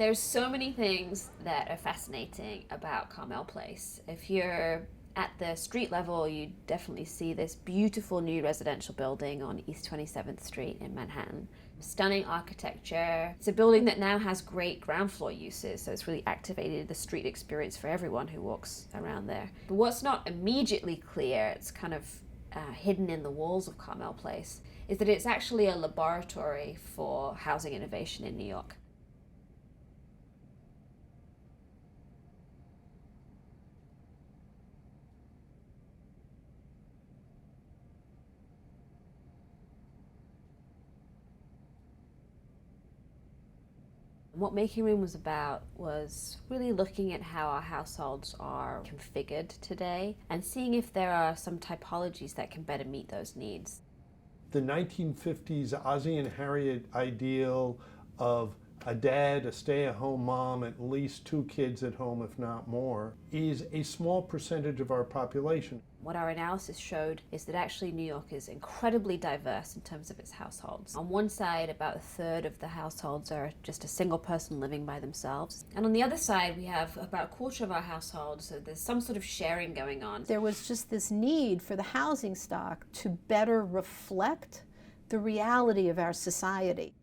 There's so many things that are fascinating about Carmel Place. If you're at the street level, you definitely see this beautiful new residential building on East 27th Street in Manhattan. Stunning architecture. It's a building that now has great ground floor uses, so it's really activated the street experience for everyone who walks around there. But what's not immediately clear, it's kind of hidden in the walls of Carmel Place, is that it's actually a laboratory for housing innovation in New York. What Making Room was about was really looking at how our households are configured today and seeing if there are some typologies that can better meet those needs. The 1950s Ozzie and Harriet ideal of a dad, a stay-at-home mom, at least 2 kids at home, if not more, is a small percentage of our population. What our analysis showed is that actually New York is incredibly diverse in terms of its households. On one side, about 1/3 of the households are just a single person living by themselves. And on the other side, we have about 1/4 of our households, so there's some sort of sharing going on. There was just this need for the housing stock to better reflect the reality of our society.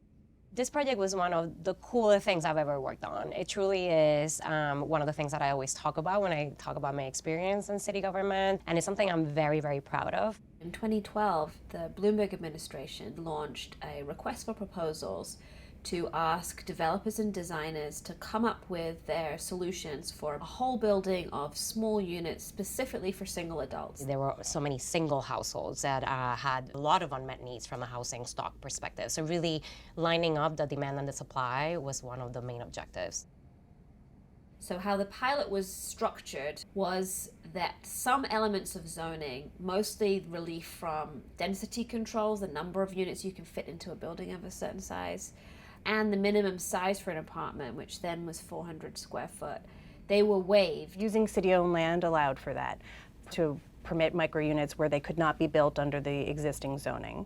This project was one of the coolest things I've ever worked on. It truly is one of the things that I always talk about when I talk about my experience in city government, and it's something I'm very, very proud of. In 2012, the Bloomberg administration launched a request for proposals to ask developers and designers to come up with their solutions for a whole building of small units specifically for single adults. There were so many single households that had a lot of unmet needs from a housing stock perspective. So really lining up the demand and the supply was one of the main objectives. So how the pilot was structured was that some elements of zoning, mostly relief from density controls, the number of units you can fit into a building of a certain size, and the minimum size for an apartment, which then was 400 square foot, they were waived. Using city-owned land allowed for that, to permit micro-units where they could not be built under the existing zoning.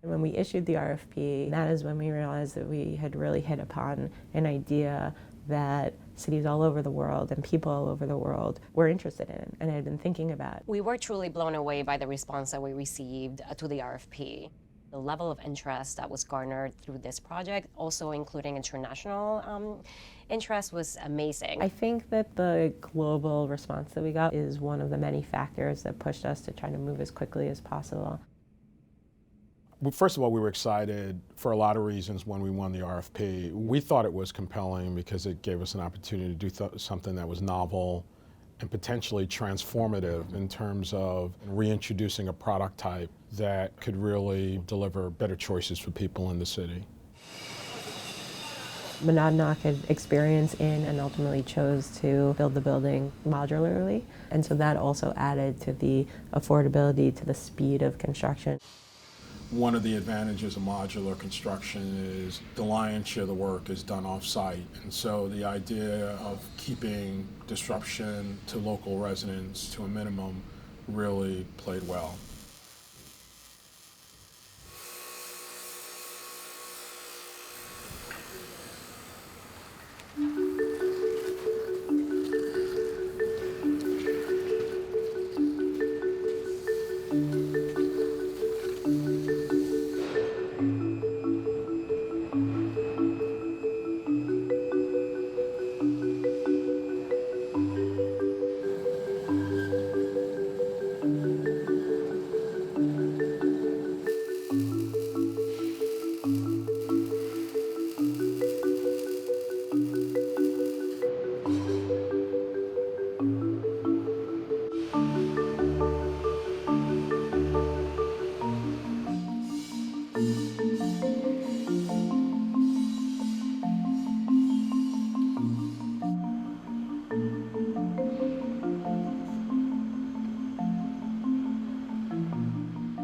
When we issued the RFP, that is when we realized that we had really hit upon an idea that cities all over the world and people all over the world were interested in and had been thinking about. We were truly blown away by the response that we received to the RFP. The level of interest that was garnered through this project, also including international interest, was amazing. I think that the global response that we got is one of the many factors that pushed us to try to move as quickly as possible. Well, first of all, we were excited for a lot of reasons when we won the RFP. We thought it was compelling because it gave us an opportunity to do something that was novel and potentially transformative in terms of reintroducing a product type that could really deliver better choices for people in the city. Monadnock had experience in and ultimately chose to build the building modularly, and so that also added to the affordability, to the speed of construction. One of the advantages of modular construction is the lion's share of the work is done off-site, and so the idea of keeping disruption to local residents to a minimum really played well.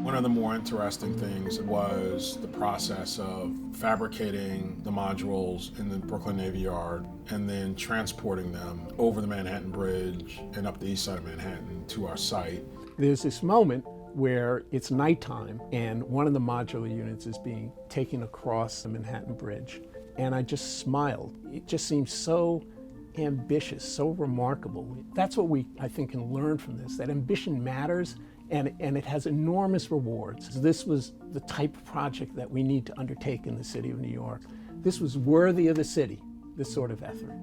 One of the more interesting things was the process of fabricating the modules in the Brooklyn Navy Yard and then transporting them over the Manhattan Bridge and up the east side of Manhattan to our site. There's this moment where it's nighttime and one of the modular units is being taken across the Manhattan Bridge. and I just smiled. It just seemed so ambitious, so remarkable. That's what we, I think, can learn from this, that ambition matters and it has enormous rewards. This was the type of project that we need to undertake in the city of New York. This was worthy of the city, this sort of effort.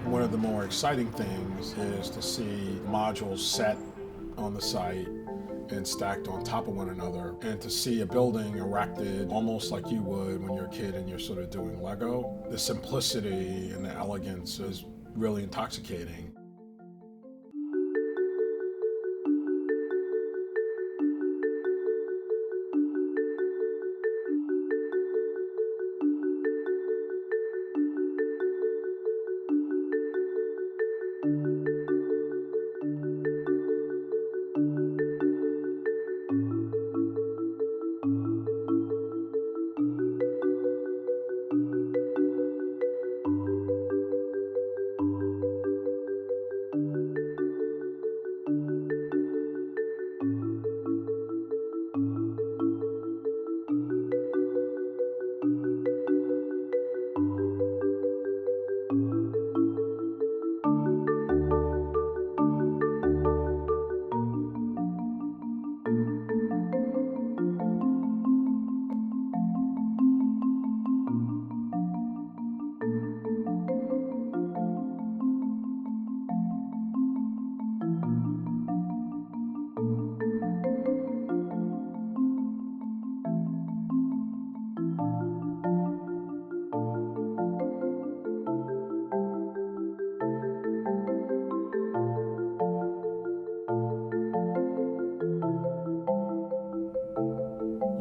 One of the more exciting things is to see modules set on the site and stacked on top of one another, and to see a building erected almost like you would when you're a kid and you're sort of doing Lego. The simplicity and the elegance is really intoxicating.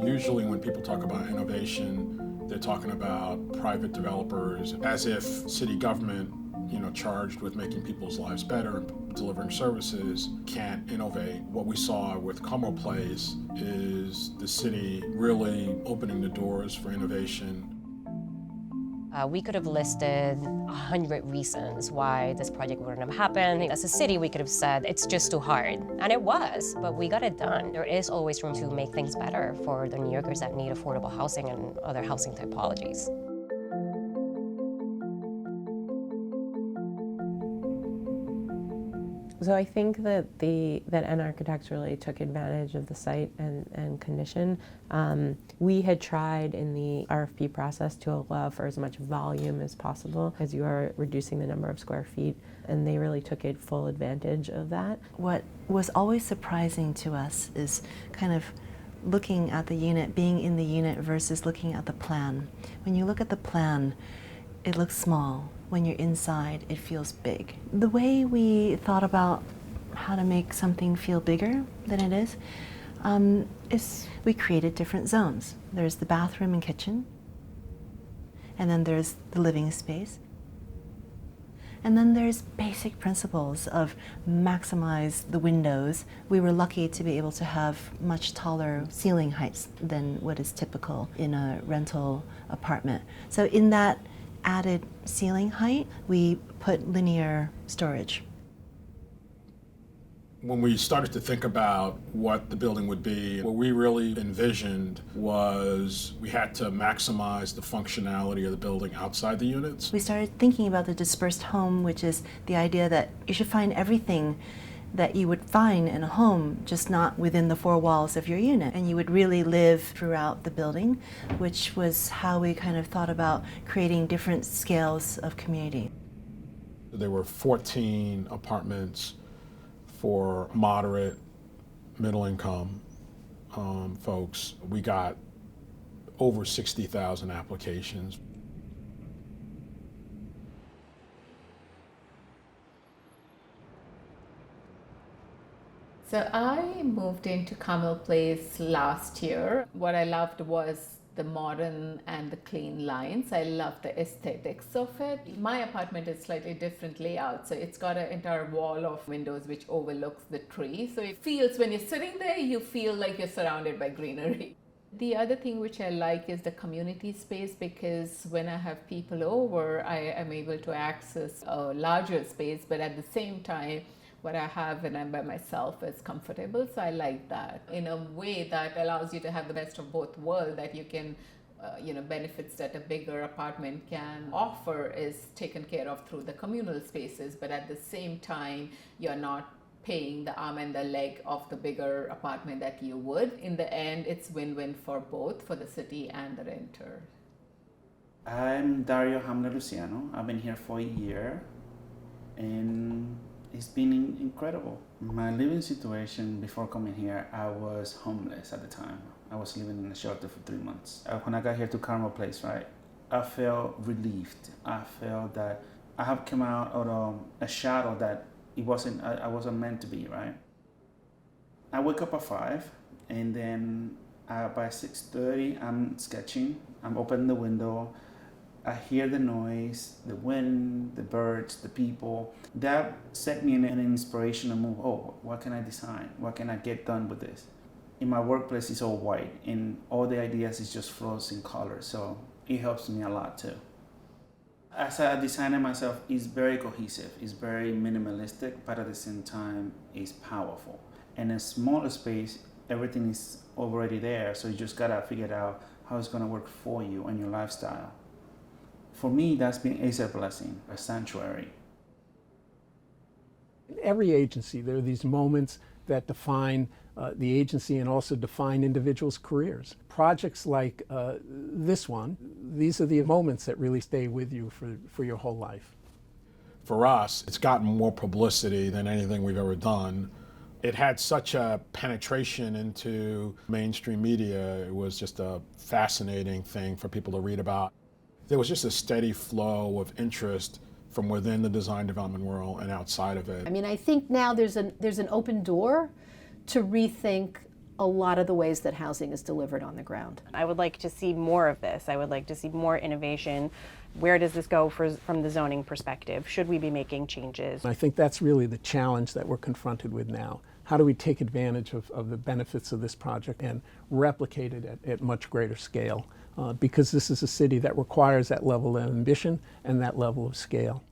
Usually when people talk about innovation, they're talking about private developers as if city government, charged with making people's lives better and delivering services, can't innovate. What we saw with Carmel Place is the city really opening the doors for innovation. We could have listed 100 reasons why this project wouldn't have happened. As a city, we could have said, it's just too hard. And it was, but we got it done. There is always room to make things better for the New Yorkers that need affordable housing and other housing typologies. So I think that N Architects really took advantage of the site and condition. We had tried in the RFP process to allow for as much volume as possible as you are reducing the number of square feet, and they really took full advantage of that. What was always surprising to us is kind of looking at the unit, being in the unit versus looking at the plan. When you look at the plan, it looks small. When you're inside, it feels big. The way we thought about how to make something feel bigger than it is we created different zones. There's the bathroom and kitchen, and then there's the living space, and then there's basic principles of maximize the windows. We were lucky to be able to have much taller ceiling heights than what is typical in a rental apartment. So in that added ceiling height, we put linear storage. When we started to think about what the building would be, what we really envisioned was we had to maximize the functionality of the building outside the units. We started thinking about the dispersed home, which is the idea that you should find everything that you would find in a home, just not within the four walls of your unit. And you would really live throughout the building, which was how we kind of thought about creating different scales of community. There were 14 apartments for moderate, middle income folks. We got over 60,000 applications. So I moved into Carmel Place last year. What I loved was the modern and the clean lines. I love the aesthetics of it. My apartment is slightly different layout, so it's got an entire wall of windows which overlooks the tree. So it feels, when you're sitting there, you feel like you're surrounded by greenery. The other thing which I like is the community space, because when I have people over, I am able to access a larger space, but at the same time, what I have when I'm by myself is comfortable. So I like that in a way that allows you to have the best of both worlds, that you can benefits that a bigger apartment can offer is taken care of through the communal spaces, but at the same time, you're not paying the arm and the leg of the bigger apartment that you would. In the end, it's win-win for both, for the city and the renter. I'm Dario Hamler Luciano. I've been here for a year, and it's been incredible. My living situation before coming here, I was homeless at the time. I was living in a shelter for 3 months. When I got here to Carmel Place, right, I felt relieved. I felt that I have come out of a shadow that I wasn't meant to be, right? I wake up at 5, and then by 6:30, I'm sketching. I'm opening the window. I hear the noise, the wind, the birds, the people. That set me in an inspirational move. Oh, what can I design? What can I get done with this? In my workplace, it's all white, and all the ideas is just flows in color, so it helps me a lot too. As a designer myself, it's very cohesive, it's very minimalistic, but at the same time, it's powerful. In a smaller space, everything is already there, so you just gotta figure out how it's gonna work for you and your lifestyle. For me, that's been a blessing, a sanctuary. In every agency, there are these moments that define the agency and also define individuals' careers. Projects like this one, these are the moments that really stay with you for your whole life. For us, it's gotten more publicity than anything we've ever done. It had such a penetration into mainstream media. It was just a fascinating thing for people to read about. There was just a steady flow of interest from within the design development world and outside of it. I mean, I think now there's an open door to rethink a lot of the ways that housing is delivered on the ground. I would like to see more of this. I would like to see more innovation. Where does this go from the zoning perspective? Should we be making changes? I think that's really the challenge that we're confronted with now. How do we take advantage of the benefits of this project and replicate it at much greater scale? Because this is a city that requires that level of ambition and that level of scale.